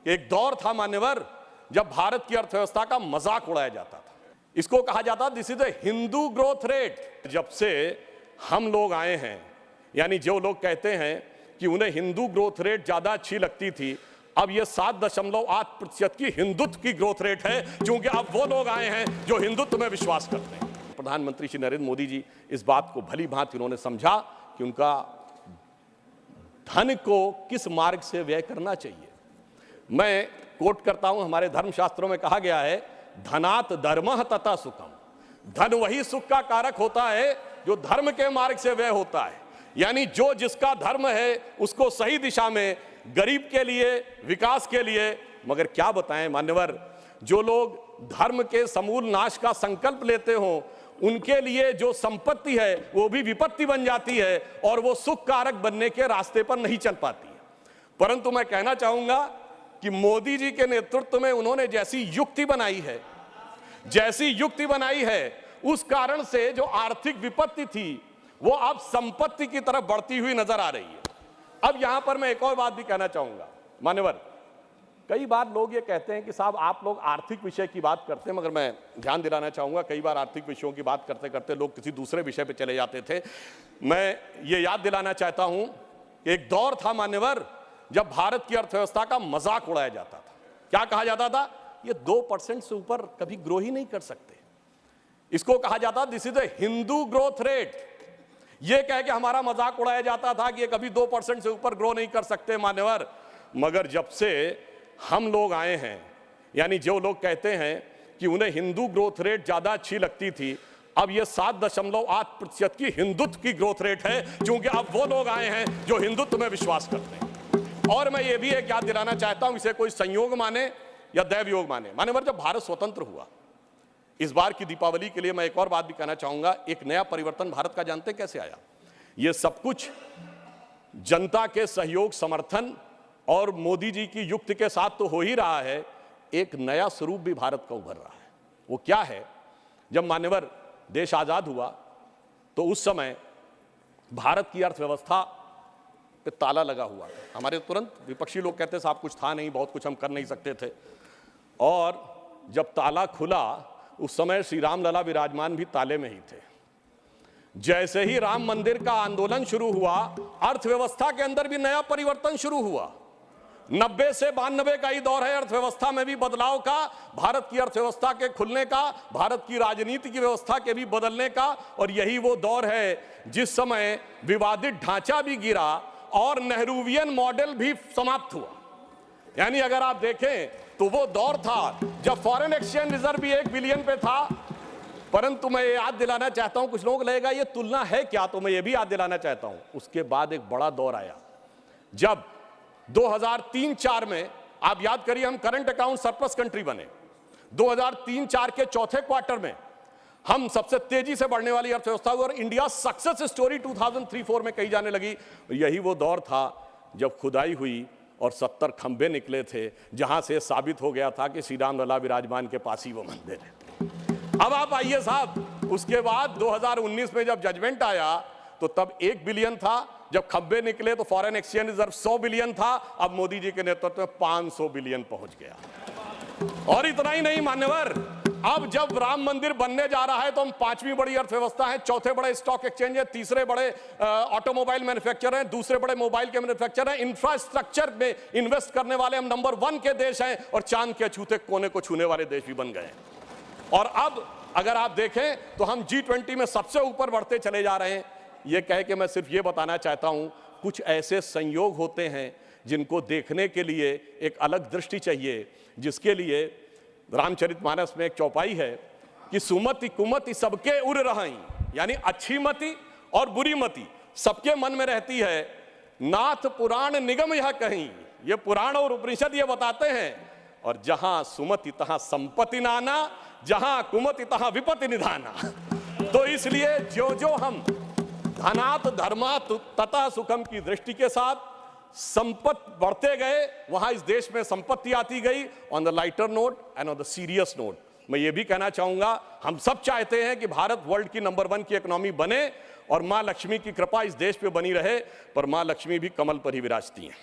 एक दौर था मान्यवर जब भारत की अर्थव्यवस्था का मजाक उड़ाया जाता था। इसको कहा जाता this is a Hindu growth rate. जब से हम लोग आए हैं, यानी जो लोग कहते हैं कि उन्हें हिंदू ग्रोथ रेट ज्यादा अच्छी लगती थी, अब ये 7.8% की हिंदुत्व की ग्रोथ रेट है, क्योंकि अब वो लोग आए हैं जो हिंदुत्व में विश्वास करते हैं। प्रधानमंत्री श्री नरेंद्र मोदी जी इस बात को भली भांति उन्होंने समझा कि उनका धन को किस मार्ग से व्यय करना चाहिए। मैं कोट करता हूं, हमारे धर्मशास्त्रों में कहा गया है, धनात् धर्मः तथा सुखम। धन वही सुख का कारक होता है जो धर्म के मार्ग से व्यय होता है। यानी जो जिसका धर्म है उसको सही दिशा में, गरीब के लिए, विकास के लिए। मगर क्या बताएं मान्यवर, जो लोग धर्म के समूल नाश का संकल्प लेते हो, उनके लिए जो संपत्ति है वो भी विपत्ति बन जाती है और वो सुख कारक बनने के रास्ते पर नहीं चल पाती है। परंतु मैं कहना चाहूंगा कि मोदी जी के नेतृत्व में उन्होंने जैसी युक्ति बनाई है, उस कारण से जो आर्थिक विपत्ति थी वो अब संपत्ति की तरफ बढ़ती हुई नजर आ रही है। अब यहां पर मैं एक और बात भी कहना चाहूंगा मान्यवर, कई बार लोग ये कहते हैं कि साहब आप लोग आर्थिक विषय की बात करते हैं, मगर मैं ध्यान दिलाना चाहूंगा कई बार आर्थिक विषयों की बात करते करते लोग किसी दूसरे विषय पे चले जाते थे। मैं ये याद दिलाना चाहता हूं, एक दौर था मान्यवर जब भारत की अर्थव्यवस्था का मजाक उड़ाया जाता था। क्या कहा जाता था? ये 2% से ऊपर कभी ग्रो ही नहीं कर सकते। इसको कहा जाता this is a Hindu growth rate. ये कह के हमारा मजाक उड़ाया जाता था कि ये कभी 2% से ऊपर ग्रो नहीं कर सकते मान्यवर। मगर जब से हम लोग आए हैं, यानी जो लोग कहते हैं कि उन्हें हिंदू ग्रोथ रेट ज्यादा अच्छी लगती थी, अब ये 7.8% की हिंदुत्व की ग्रोथ रेट है, क्योंकि अब वो लोग आए हैं जो हिंदुत्व में विश्वास करते हैं। और मैं ये भी एक याद दिलाना चाहता हूं, इसे कोई संयोग माने या दैव योग माने, मान्यवर जब भारत स्वतंत्र हुआ, इस बार की दीपावली के लिए मैं एक और बात भी कहना चाहूंगा, एक नया परिवर्तन भारत का जानते कैसे आया? ये सब कुछ जनता के सहयोग, समर्थन और मोदी जी की युक्ति के साथ तो हो ही रहा है। एक नया स्वरूप भी भारत का उभर रहा है। वो क्या है? जब मान्यवर देश आजाद हुआ तो उस समय भारत की अर्थव्यवस्था पे ताला लगा हुआ था। हमारे तुरंत विपक्षी लोग कहते साहब कुछ था नहीं, बहुत कुछ हम कर नहीं सकते थे। और जब ताला खुला उस समय श्री राम लला विराजमान भी ताले में ही थे। जैसे ही राम मंदिर का आंदोलन शुरू हुआ, अर्थव्यवस्था के अंदर भी नया परिवर्तन शुरू हुआ। 90 से 92 का ही दौर है अर्थव्यवस्था में भी बदलाव का, भारत की अर्थव्यवस्था के खुलने का, भारत की राजनीति की व्यवस्था के भी बदलने का। और यही वो दौर है जिस समय विवादित ढांचा भी गिरा और नेहरूवियन मॉडल भी समाप्त हुआ। यानी अगर आप देखें तो वो दौर था जब फॉरेन एक्सचेंज रिजर्व भी 1 बिलियन पे था। परंतु मैं ये याद दिलाना चाहता हूं, कुछ लोग लगेगा ये तुलना है क्या, तो मैं ये भी याद दिलाना चाहता हूं, उसके बाद एक बड़ा दौर आया जब 2003-4 में, आप याद करिए, हम करंट अकाउंट सरप्लस कंट्री बने। 2003-4 के चौथे क्वार्टर में हम सबसे तेजी से बढ़ने वाली अर्थव्यवस्था हुई और इंडिया सक्सेस स्टोरी 2003-4 में कही जाने लगी। यही वो दौर था जब खुदाई हुई और 70 खंबे निकले थे, जहां से साबित हो गया था कि श्री राम लला विराजमान के पास ही वो मंदिर है। अब आप आइए साहब, उसके बाद 2019 में जब जजमेंट आया तो तब 1 बिलियन था, जब खंबे निकले तो फॉरेन एक्सचेंज रिजर्व 100 बिलियन था, अब मोदी जी के नेतृत्व में 500 बिलियन पहुंच गया। और इतना ही नहीं मान्यवर, अब जब राम मंदिर बनने जा रहा है तो हम 5वीं बड़ी अर्थव्यवस्था है, चौथे बड़े स्टॉक एक्सचेंज है, तीसरे बड़े ऑटोमोबाइल मैन्युफैक्चरर हैं, दूसरे बड़े मोबाइल के मैन्युफैक्चरर हैं, इंफ्रास्ट्रक्चर में इन्वेस्ट करने वाले हम नंबर 1 के देश हैं और चांद के अछूते कोने को छूने वाले देश भी बन गए हैं। और अब अगर आप देखें तो हम G20 में सबसे ऊपर बढ़ते चले जा रहे हैं। यह कह के मैं सिर्फ ये बताना चाहता हूं, कुछ ऐसे संयोग होते हैं जिनको देखने के लिए एक अलग दृष्टि चाहिए, जिसके लिए रामचरितमानस में एक चौपाई है कि सुमति कुमति सबके उर रही, यानी अच्छी मति और बुरी मति सबके मन में रहती है। नाथ पुराण निगम यह कहीं, ये पुराण और उपनिषद ये बताते हैं। और जहां सुमति तहां संपत्ति नाना, जहां कुमति तहां विपत्ति निधाना। तो इसलिए जो जो हम धनात् धर्मात् तथा सुखम की दृष्टि के साथ संपत्ति बढ़ते गए, वहां इस देश में संपत्ति आती गई। On the lighter note and on the serious note मैं ये भी कहना चाहूंगा, हम सब चाहते हैं कि भारत वर्ल्ड की नंबर 1 की इकोनॉमी बने और मां लक्ष्मी की कृपा इस देश पे बनी रहे, पर मां लक्ष्मी भी कमल पर ही विराजती हैं।